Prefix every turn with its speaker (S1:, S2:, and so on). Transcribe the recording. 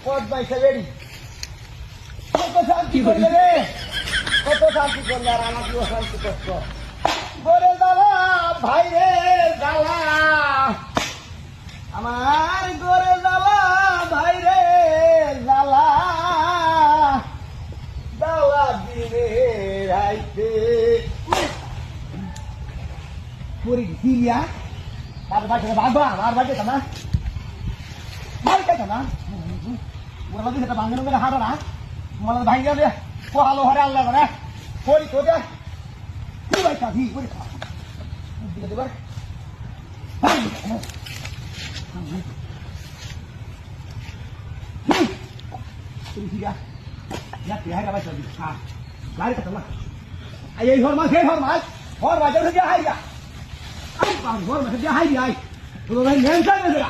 S1: পদ বাইসা বেরি কত শান্তি করলে রে, কত শান্তি করলে, আর আমাকে শান্তি করত। গরে জ্বালা ভাই রে জ্বালা, আমার গরে জ্বালা ভাই রে জ্বালা, জ্বালা দিনে রাইতে পুরি দিলিয়া তার বাচ্চা বাবা আমার বাচ্চা না না ওরা সেটা ভাঙানো গেলে হারো না, তোমার ভাঙিয়ে দে পোহালো হরে আল্লাহ করে করি তো দে তুই ভাই খাবি করে খা দেবার এই হর মাছ হর মাছ হাইয়া ঘর মাছ হাইয়া